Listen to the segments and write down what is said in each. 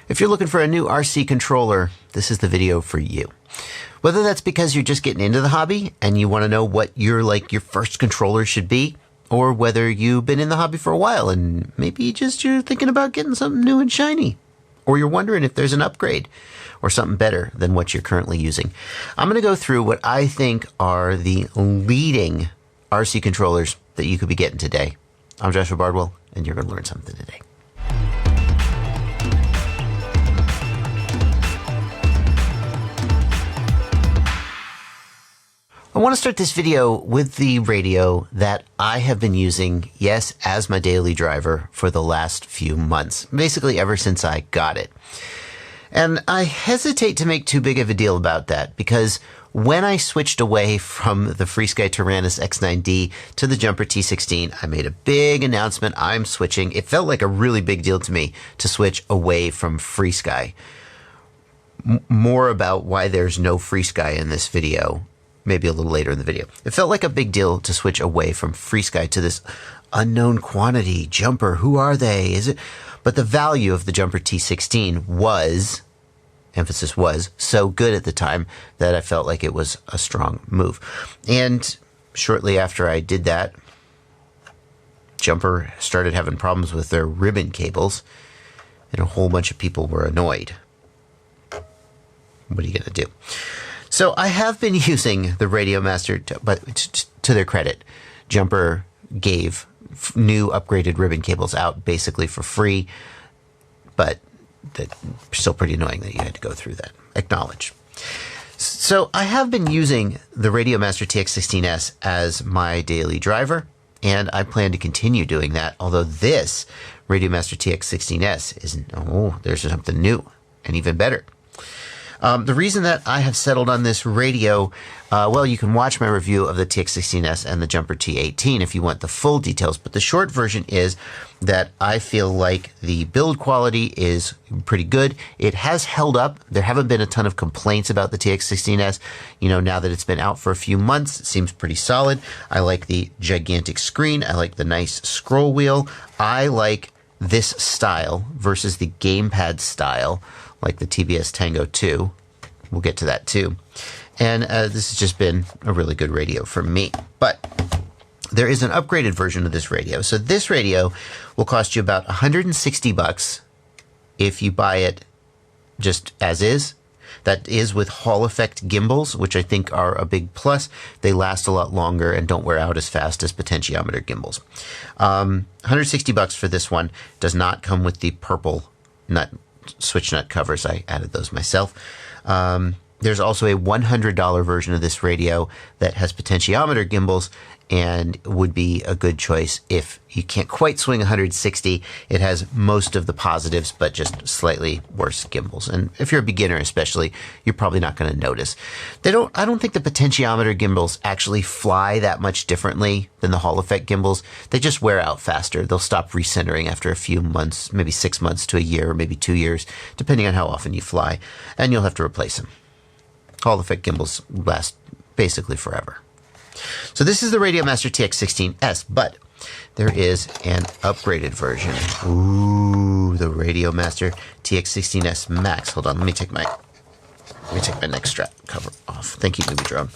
If you're looking for a new RC controller, this is the video for you. Whether that's because you're just getting into the hobby and you want to know what your first controller should be, or whether you've been in the hobby for a while and maybe just you're thinking about getting something new and shiny, or you're wondering if there's an upgrade or something better than what you're currently using. I'm going to go through what I think are the leading RC controllers that you could be getting today. I'm Joshua Bardwell, and you're going to learn something today. I want to start this video with the radio that I have been using, yes, as my daily driver for the last few months, basically ever since I got it. And I hesitate to make too big of a deal about that because when I switched away from the FrSky Tyrannus X9D to the Jumper T16, I made a big announcement. I'm switching. It felt like a really big deal to me to switch away from FrSky. More about why there's no FrSky in this video, maybe a little later in the video. It felt like a big deal to switch away from FrSky to this unknown quantity. Jumper, who are they? Is it? But the value of the Jumper T16 was, emphasis was, so good at the time that I felt like it was a strong move. And shortly after I did that, Jumper started having problems with their ribbon cables, and a whole bunch of people were annoyed. What are you going to do? So I have been using the RadioMaster, but to their credit, Jumper gave new upgraded ribbon cables out basically for free, but that's still pretty annoying that you had to go through that. Acknowledge. So I have been using the RadioMaster TX16S as my daily driver, and I plan to continue doing that, although this RadioMaster TX16S is, there's something new and even better. The reason that I have settled on this radio, well, you can watch my review of the TX16S and the Jumper T18 if you want the full details, but the short version is that I feel like the build quality is pretty good. It has held up. There haven't been a ton of complaints about the TX16S. You know, now that it's been out for a few months, it seems pretty solid. I like the gigantic screen. I like the nice scroll wheel. I like this style versus the gamepad style, like the TBS Tango 2. We'll get to that too. And this has just been a really good radio for me. But there is an upgraded version of this radio. So this radio will cost you about $160 if you buy it just as is. That is with Hall effect gimbals, which I think are a big plus. They last a lot longer and don't wear out as fast as potentiometer gimbals. $160 for this one. Does not come with the purple switch nut covers. I added those myself. There's also a $100 version of this radio that has potentiometer gimbals and would be a good choice if you can't quite swing 160. It has most of the positives, but just slightly worse gimbals. And if you're a beginner especially, you're probably not going to notice. I don't think the potentiometer gimbals actually fly that much differently than the Hall effect gimbals. They just wear out faster. They'll stop recentering after a few months, maybe 6 months to a year, or maybe 2 years, depending on how often you fly, and you'll have to replace them. Hall effect gimbals last basically forever. So this is the RadioMaster TX16S, but there is an upgraded version. Ooh, the RadioMaster TX16S Max. Hold on, let me take my neck strap cover off. Thank you, Movie Drone.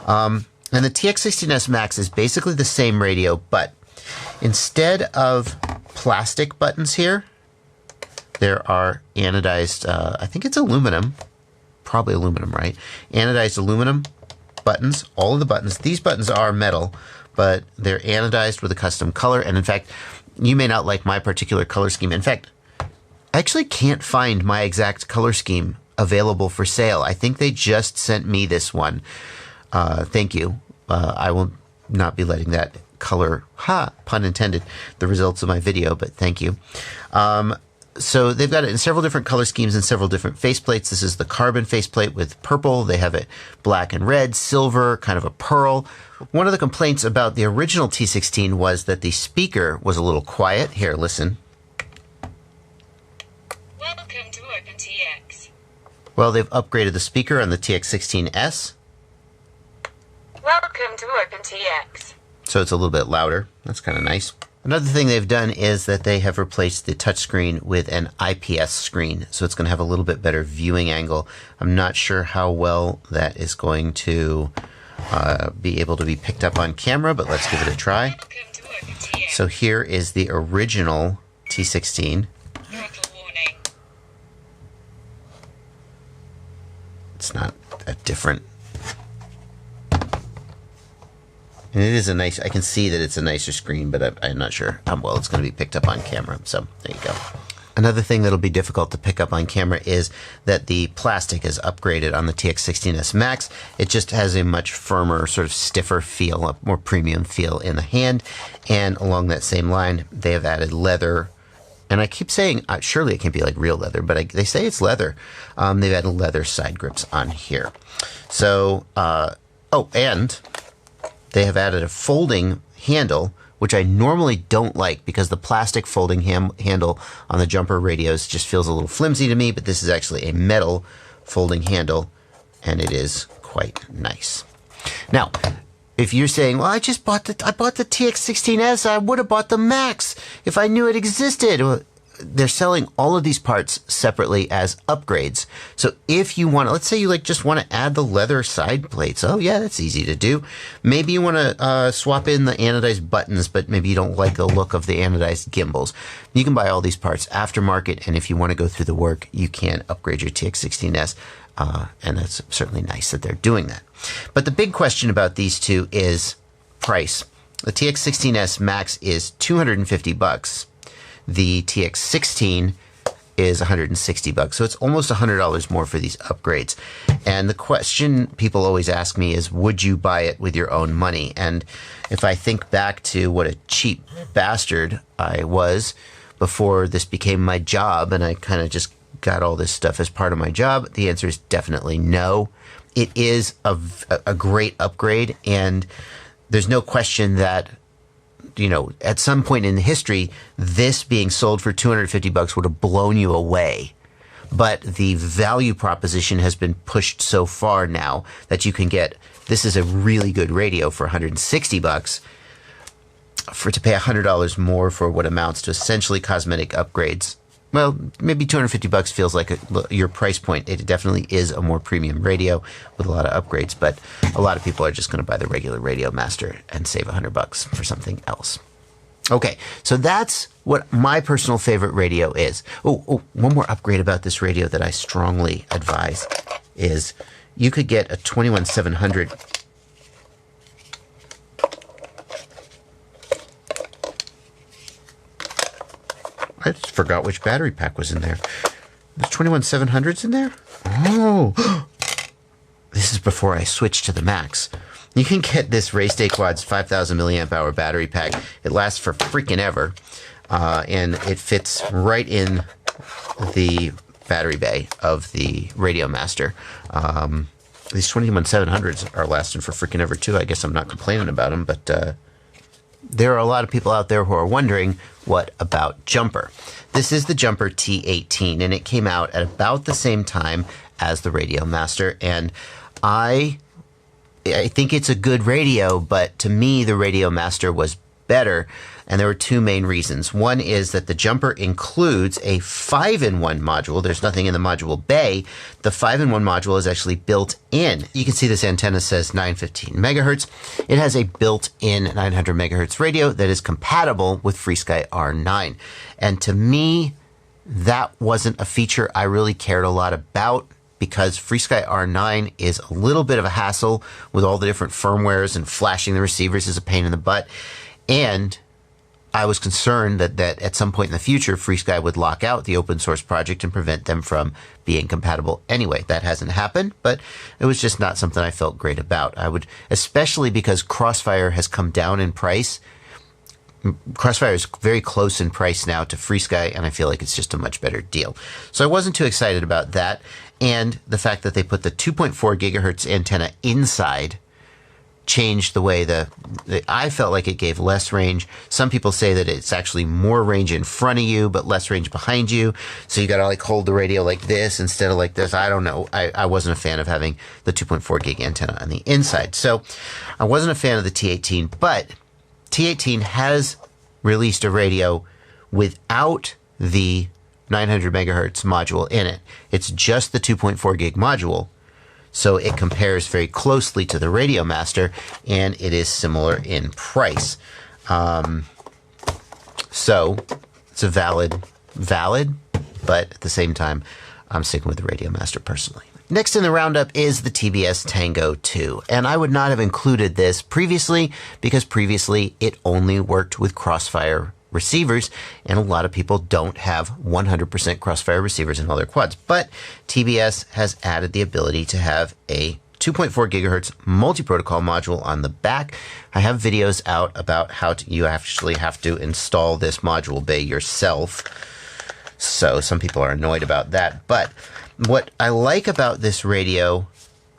And the TX16S Max is basically the same radio, but instead of plastic buttons here, there are anodized, I think it's aluminum, probably aluminum, right? Anodized aluminum buttons, all of the buttons. These buttons are metal, but they're anodized with a custom color. And in fact, you may not like my particular color scheme. In fact, I actually can't find my exact color scheme available for sale. I think they just sent me this one. Thank you. I will not be letting that color, pun intended, the results of my video, but thank you. So they've got it in several different color schemes and several different faceplates. This is the carbon faceplate with purple. They have it black and red, silver, kind of a pearl. One of the complaints about the original T16 was that the speaker was a little quiet. Here, listen. Welcome to OpenTX. Well, they've upgraded the speaker on the TX16S. Welcome to OpenTX. So it's a little bit louder. That's kind of nice. Another thing they've done is that they have replaced the touchscreen with an IPS screen, so it's going to have a little bit better viewing angle. I'm not sure how well that is going to be able to be picked up on camera, but let's give it a try. Welcome to OpenTX. So here is the original T16. Throttle warning. It's not that different. And it is a nice, I can see that it's a nicer screen, but I'm not sure how well it's going to be picked up on camera. So there you go. Another thing that'll be difficult to pick up on camera is that the plastic is upgraded on the TX16S Max. It just has a much firmer, sort of stiffer feel, a more premium feel in the hand. And along that same line, they have added leather. And I keep saying, surely it can't be like real leather, but they say it's leather. They've added leather side grips on here. So, and they have added a folding handle, which I normally don't like because the plastic folding handle on the Jumper radios just feels a little flimsy to me, but this is actually a metal folding handle, and it is quite nice. Now, if you're saying, well, I bought the TX16S, I would have bought the Max if I knew it existed. Well, they're selling all of these parts separately as upgrades. So if you want to, let's say you just want to add the leather side plates. Oh yeah, that's easy to do. Maybe you want to swap in the anodized buttons, but maybe you don't like the look of the anodized gimbals. You can buy all these parts aftermarket, and if you want to go through the work, you can upgrade your TX16S. And that's certainly nice that they're doing that. But the big question about these two is price. The TX16S Max is $250. The TX16 is $160, so it's almost $100 more for these upgrades. And the question people always ask me is, would you buy it with your own money? And if I think back to what a cheap bastard I was before this became my job, and I kind of just got all this stuff as part of my job, the answer is definitely no. It is a great upgrade, and there's no question that, you know, at some point in history, this being sold for $250 would have blown you away. But the value proposition has been pushed so far now that you can get, this is a really good radio for $160 to pay $100 more for what amounts to essentially cosmetic upgrades. Well, maybe $250 feels like your price point. It definitely is a more premium radio with a lot of upgrades, but a lot of people are just going to buy the regular RadioMaster and save $100 for something else. Okay, so that's what my personal favorite radio is. Oh, one more upgrade about this radio that I strongly advise is you could get a 21700. I just forgot which battery pack was in there. There's 21700s in there? Oh, this is before I switched to the Max. You can get this Race Day Quad's 5,000 milliamp hour battery pack. It lasts for freaking ever, and it fits right in the battery bay of the RadioMaster. These 21700s are lasting for freaking ever too. I guess I'm not complaining about them, but there are a lot of people out there who are wondering, what about Jumper? This is the Jumper T18, and it came out at about the same time as the RadioMaster, and I think it's a good radio, but to me, the RadioMaster was better, and there were two main reasons. One is that the Jumper includes a 5-in-1 module. There's nothing in the module bay. The 5-in-1 module is actually built in. You can see this antenna says 915 megahertz. It has a built-in 900 megahertz radio that is compatible with FrSky R9. And to me, that wasn't a feature I really cared a lot about, because FrSky R9 is a little bit of a hassle with all the different firmwares, and flashing the receivers is a pain in the butt. And I was concerned that at some point in the future, FrSky would lock out the open source project and prevent them from being compatible anyway. That hasn't happened, but it was just not something I felt great about. I would, especially because Crossfire has come down in price. Crossfire is very close in price now to FrSky, and I feel like it's just a much better deal. So I wasn't too excited about that. And the fact that they put the 2.4 gigahertz antenna inside changed the way I felt like it gave less range. Some people say that it's actually more range in front of you, but less range behind you. So you got to hold the radio like this instead of like this. I don't know. I wasn't a fan of having the 2.4 gig antenna on the inside. So I wasn't a fan of the T18, but T18 has released a radio without the 900 megahertz module in it. It's just the 2.4 gig module. So it compares very closely to the RadioMaster, and it is similar in price. So it's a valid, but at the same time, I'm sticking with the RadioMaster personally. Next in the roundup is the TBS Tango 2, and I would not have included this previously because previously it only worked with crossfire receivers, and a lot of people don't have 100% crossfire receivers in all their quads. But TBS has added the ability to have a 2.4 gigahertz multi-protocol module on the back. I have videos out about how you actually have to install this module bay yourself. So some people are annoyed about that. But what I like about this radio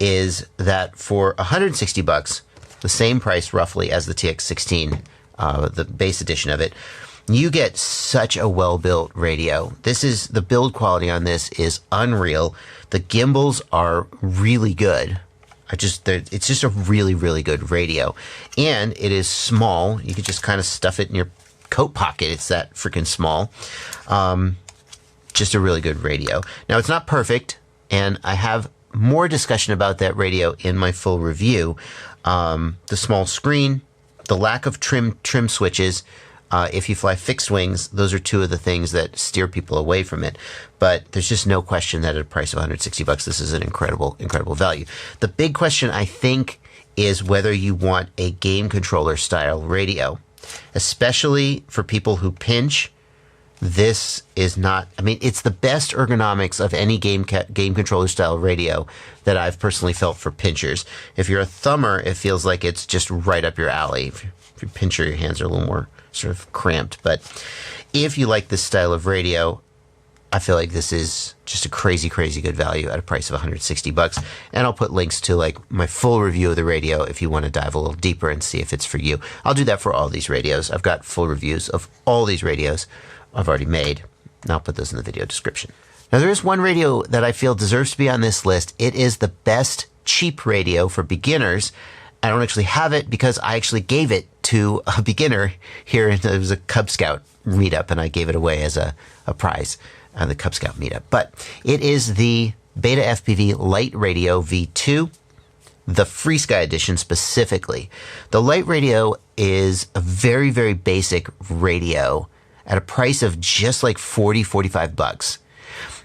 is that for $160, the same price roughly as the TX16, the base edition of it, you get such a well-built radio. The build quality on this is unreal. The gimbals are really good. It's just a really, really good radio. And it is small. You could just kind of stuff it in your coat pocket. It's that freaking small. Just a really good radio. Now, it's not perfect, and I have more discussion about that radio in my full review. The small screen, the lack of trim switches. If you fly fixed wings, those are two of the things that steer people away from it. But there's just no question that at a price of $160, this is an incredible, incredible value. The big question, I think, is whether you want a game controller style radio, especially for people who pinch. This is not, it's the best ergonomics of any game controller style radio that I've personally felt for pinchers. If you're a thumber, it feels like it's just right up your alley. If you pincher, your hands are a little more sort of cramped. But if you like this style of radio, I feel like this is just a crazy, crazy good value at a price of $160. And I'll put links to like my full review of the radio if you want to dive a little deeper and see if it's for you. I'll do that for all these radios. I've got full reviews of all these radios I've already made, and I'll put those in the video description. Now, there is one radio that I feel deserves to be on this list. It is the best cheap radio for beginners. I don't actually have it because I actually gave it to a beginner here. It was a Cub Scout meetup, and I gave it away as a prize at the Cub Scout meetup. But it is the BetaFPV LiteRadio V2, the FrSky edition specifically. The LiteRadio is a very, very basic radio at a price of just like $45.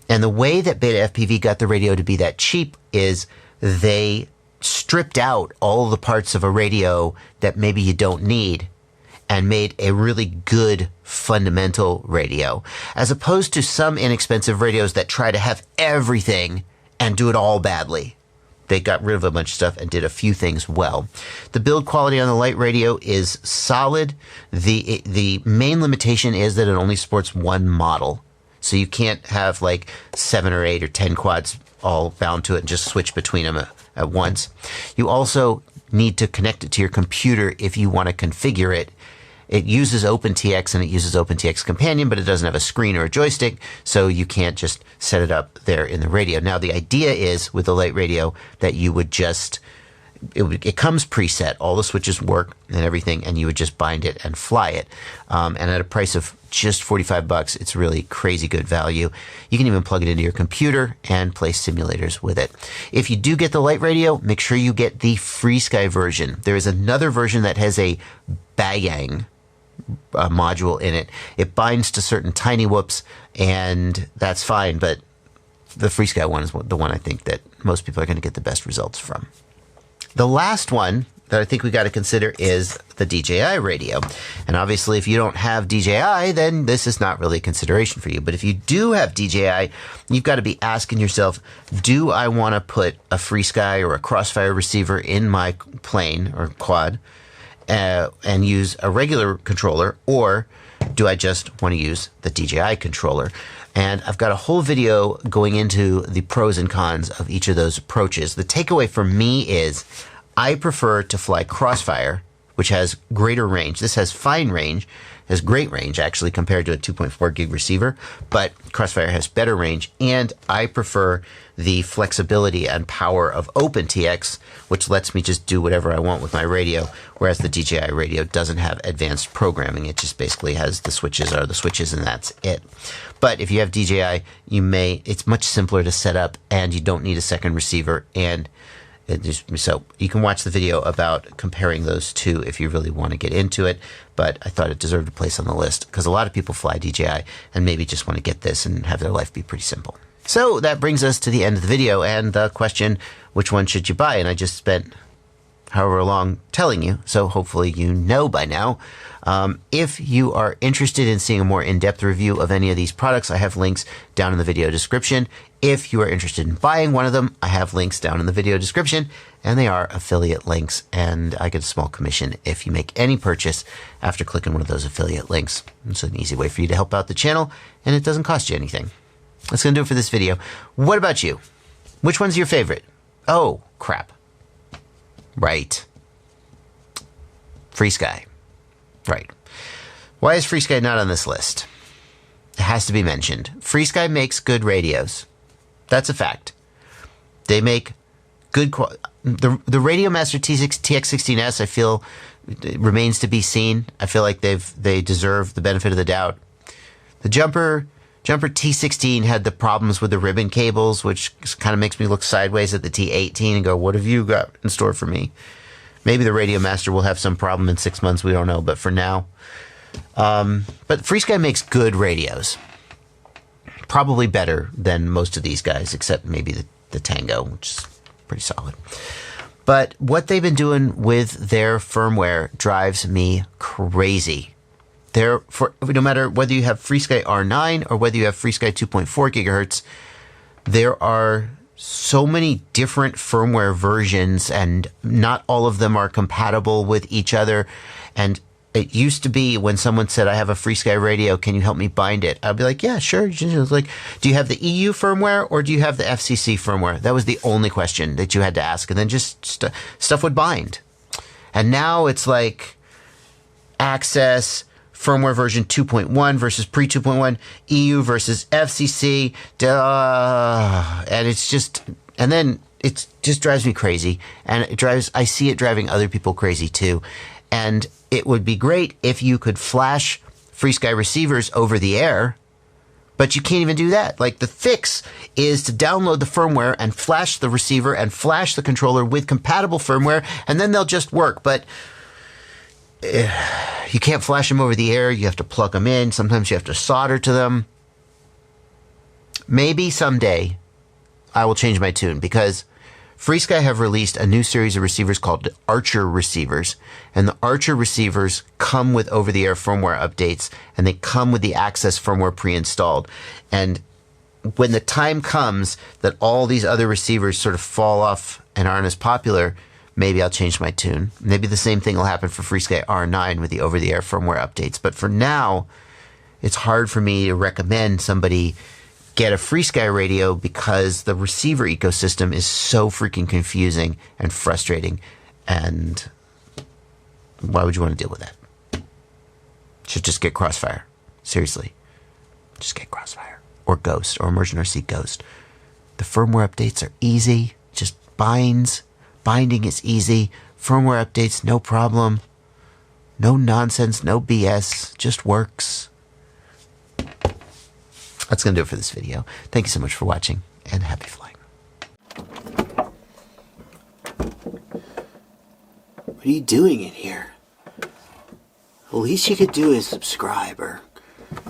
And the way that BetaFPV got the radio to be that cheap is they stripped out all the parts of a radio that maybe you don't need and made a really good fundamental radio, as opposed to some inexpensive radios that try to have everything and do it all badly. They got rid of a bunch of stuff and did a few things well. The build quality on the LiteRadio is solid. The main limitation is that it only supports one model. So you can't have like 7 or 8 or 10 quads all bound to it and just switch between them at once. You also need to connect it to your computer if you want to configure it. It uses OpenTX and it uses OpenTX Companion, but it doesn't have a screen or a joystick, so you can't just set it up there in the radio. Now, the idea is with the LiteRadio that you would just, it comes preset, all the switches work and everything, and you would just bind it and fly it. And at a price of just $45, it's really crazy good value. You can even plug it into your computer and play simulators with it. If you do get the LiteRadio, make sure you get the FrSky version. There is another version that has a Bagang module in it. It binds to certain tiny whoops, and that's fine, but the FrSky one is the one I think that most people are going to get the best results from. The last one that I think we got to consider is the DJI radio. And obviously, if you don't have DJI, then this is not really a consideration for you. But if you do have DJI, you've got to be asking yourself, do I want to put a FrSky or a Crossfire receiver in my plane or quad and use a regular controller, or do I just want to use the DJI controller? And I've got a whole video going into the pros and cons of each of those approaches. The takeaway for me is I prefer to fly Crossfire, which has greater range. This has fine range, has great range actually compared to a 2.4 gig receiver, but Crossfire has better range, and I prefer the flexibility and power of OpenTX, which lets me just do whatever I want with my radio, whereas the DJI radio doesn't have advanced programming. It just basically has the switches are the switches, and that's it. But if you have DJI, it's much simpler to set up, and you don't need a second receiver, and so you can watch the video about comparing those two if you really want to get into it, but I thought it deserved a place on the list because a lot of people fly DJI and maybe just want to get this and have their life be pretty simple. So that brings us to the end of the video and the question, which one should you buy? And I just spent however long telling you, so hopefully you know by now. If you are interested in seeing a more in-depth review of any of these products, I have links down in the video description. If you are interested in buying one of them, I have links down in the video description, and they are affiliate links, and I get a small commission if you make any purchase after clicking one of those affiliate links. It's an easy way for you to help out the channel, and it doesn't cost you anything. That's going to do it for this video. What about you? Which one's your favorite? Oh, crap. Right. FrSky. Right. Why is FrSky not on this list? It has to be mentioned. FrSky makes good radios. That's a fact. They make good the RadioMaster TX16S, I feel, remains to be seen. I feel like they deserve the benefit of the doubt. The Jumper T18 had the problems with the ribbon cables, which kind of makes me look sideways at the T18 and go, what have you got in store for me? Maybe the RadioMaster will have some problem in 6 months. We don't know. But for now, but FrSky makes good radios. Probably better than most of these guys, except maybe the Tango, which is pretty solid. But what they've been doing with their firmware drives me crazy. No matter whether you have FrSky R9 or whether you have FrSky 2.4 gigahertz, there are so many different firmware versions, and not all of them are compatible with each other. And it used to be when someone said, I have a FrSky radio, can you help me bind it? I'd be like, yeah, sure. It's like, do you have the EU firmware or do you have the FCC firmware? That was the only question that you had to ask. And then just stuff would bind. And now it's like access, firmware version 2.1 versus pre 2.1, EU versus FCC, and it's just, and then it just drives me crazy, and I see it driving other people crazy too. And it would be great if you could flash FrSky receivers over the air, but you can't even do that. Like, the fix is to download the firmware and flash the receiver and flash the controller with compatible firmware, and then they'll just work. But you can't flash them over the air. You have to plug them in. Sometimes you have to solder to them. Maybe someday I will change my tune, because FrSky have released a new series of receivers called Archer receivers. And the Archer receivers come with over-the-air firmware updates, and they come with the Access firmware pre-installed. And when the time comes that all these other receivers sort of fall off and aren't as popular, maybe I'll change my tune. Maybe the same thing will happen for FrSky R9 with the over-the-air firmware updates. But for now, it's hard for me to recommend somebody get a FrSky radio because the receiver ecosystem is so freaking confusing and frustrating. And why would you want to deal with that? Should just get Crossfire. Seriously. Just get Crossfire. Or Ghost. Or Immersion RC Ghost. The firmware updates are easy. Just binds. Binding is easy. Firmware updates, no problem. No nonsense, no BS. Just works. That's going to do it for this video. Thank you so much for watching, and happy flying. What are you doing in here? The least you could do is subscribe or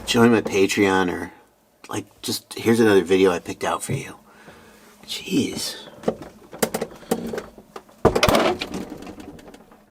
join my Patreon, or like, just here's another video I picked out for you. Jeez.